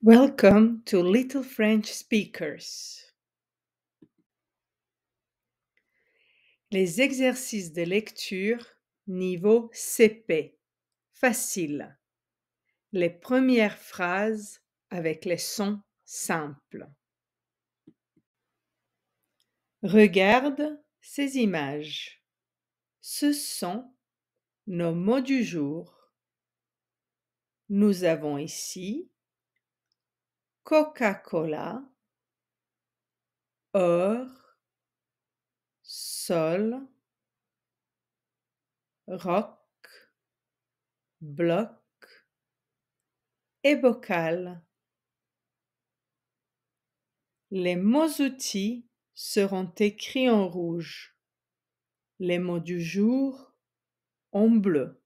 Welcome to Little French Speakers. Les exercices de lecture niveau CP. Facile. Les premières phrases avec les sons simples. Regarde ces images. Ce sont nos mots du jour. Nous avons ici Coca-Cola, or, sol, roc, bloc et bocal. Les mots-outils seront écrits en rouge, les mots du jour en bleu.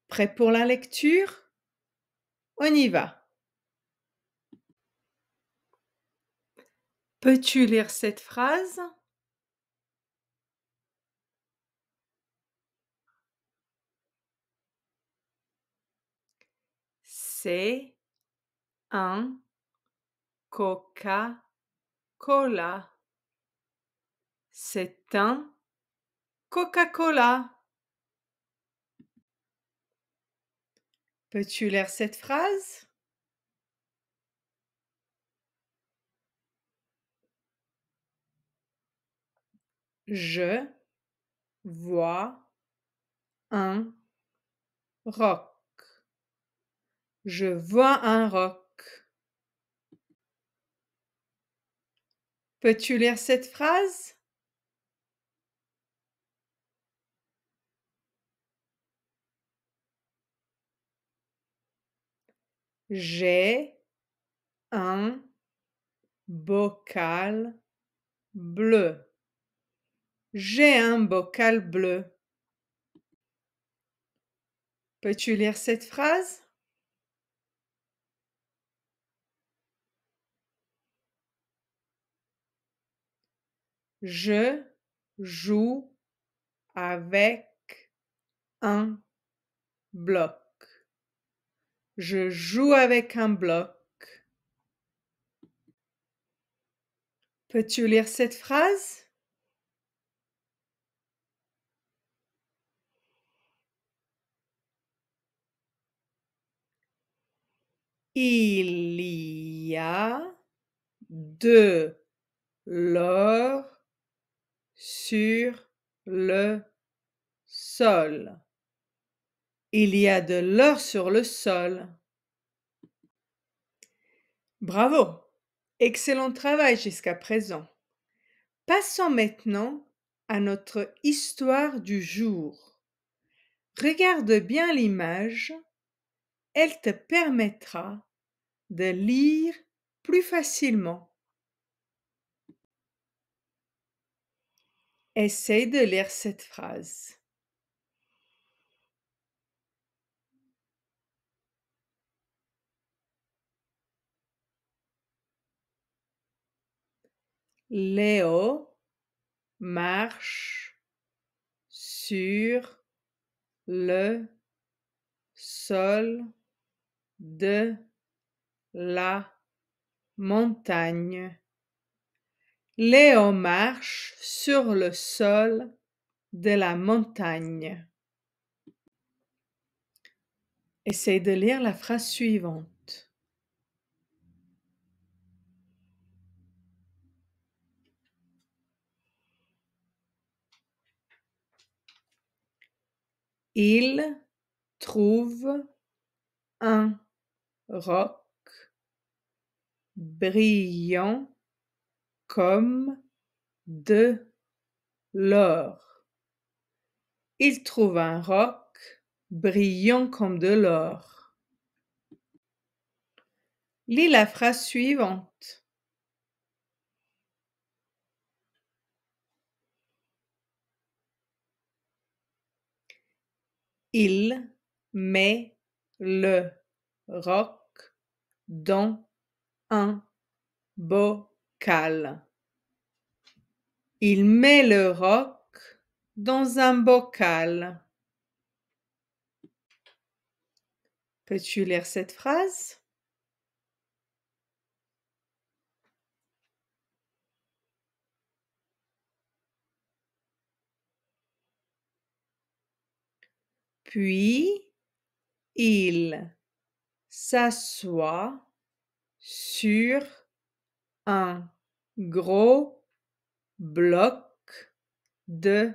Prêt pour la lecture? On y va. Peux-tu lire cette phrase? C'est un Coca-Cola. C'est un Coca-Cola. Peux-tu lire cette phrase? Je vois un roc. Je vois un roc. Peux-tu lire cette phrase? J'ai un bocal bleu. J'ai un bocal bleu. Peux-tu lire cette phrase? Je joue avec un bloc. Je joue avec un bloc. Peux-tu lire cette phrase? Il y a de l'or sur le sol. Il y a de l'or sur le sol. Bravo! Excellent travail jusqu'à présent. Passons maintenant à notre histoire du jour. Regarde bien l'image, elle te permettra de lire plus facilement. Essaye de lire cette phrase. Léo marche sur le sol de la montagne. Léo marche sur le sol de la montagne. Essaye de lire la phrase suivante. Il trouve un roc brillant comme de l'or. Il trouve un roc brillant comme de l'or. Lis la phrase suivante. Il met le roc dans un bocal. Il met le roc dans un bocal. Peux-tu lire cette phrase? Puis, il s'assoit sur un gros bloc de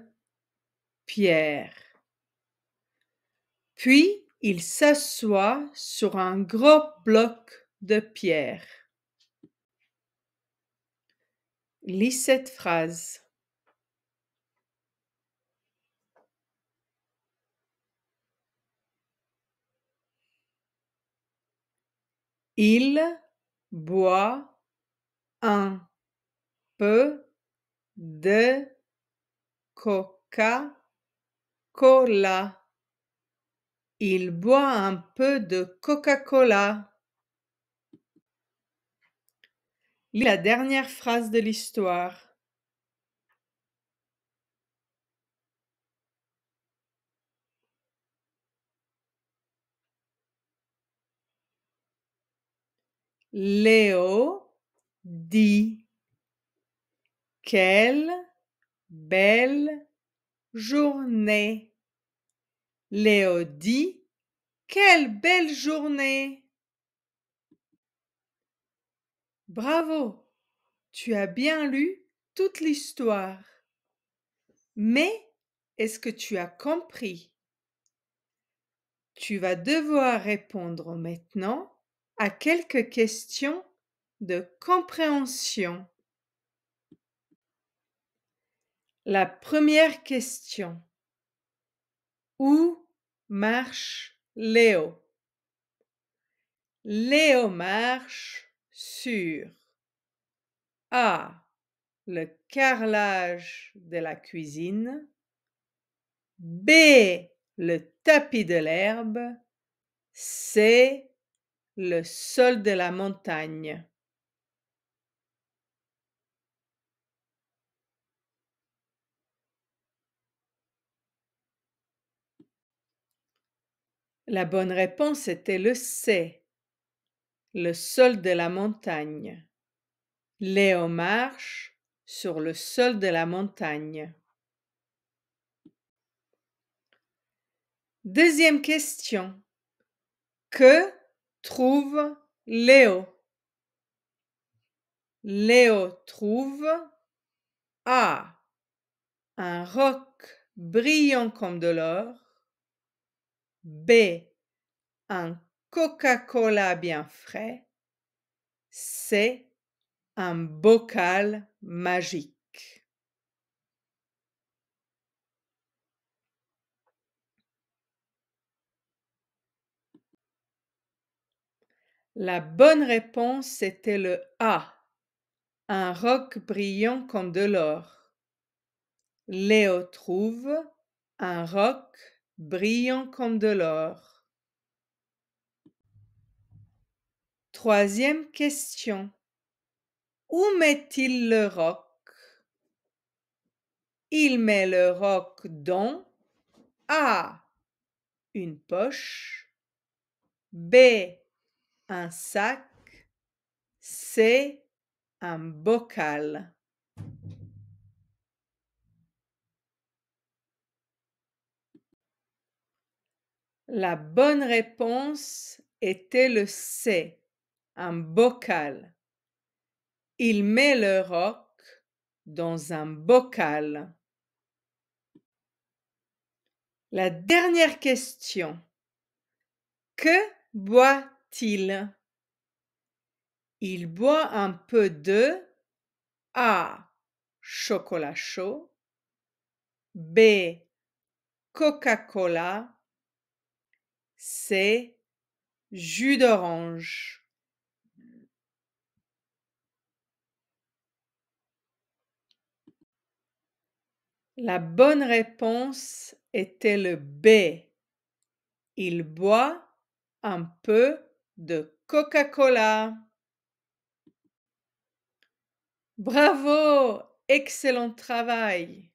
pierre. Puis, il s'assoit sur un gros bloc de pierre. Lis cette phrase. Il boit un peu de Coca-Cola. Il boit un peu de Coca-Cola. Lis la dernière phrase de l'histoire. Léo dit: quelle belle journée. Léo dit: quelle belle journée. Bravo, tu as bien lu toute l'histoire. Mais est-ce que tu as compris? Tu vas devoir répondre maintenant à quelques questions de compréhension. La première question. Où marche Léo? Léo marche sur A. Le carrelage de la cuisine. B. Le tapis de l'herbe. C. Le sol de la montagne. La bonne réponse était le C. Le sol de la montagne. Léo marche sur le sol de la montagne. Deuxième question. Que trouve Léo? Léo trouve A. Un roc brillant comme de l'or. B. Un Coca-Cola bien frais. C. Un bocal magique. La bonne réponse était le A. Un roc brillant comme de l'or. Léo trouve un roc brillant comme de l'or. Troisième question. Où met-il le roc? Il met le roc dans A. Une poche. B. Un sac. C. Un bocal. La bonne réponse était le C. Un bocal. Il met le roc dans un bocal. La dernière question. Que boit-il? Il boit un peu de A. Chocolat chaud. B. Coca-Cola. C. Jus d'orange. La bonne réponse était le B. Il boit un peu de Coca-Cola. Bravo! Excellent travail!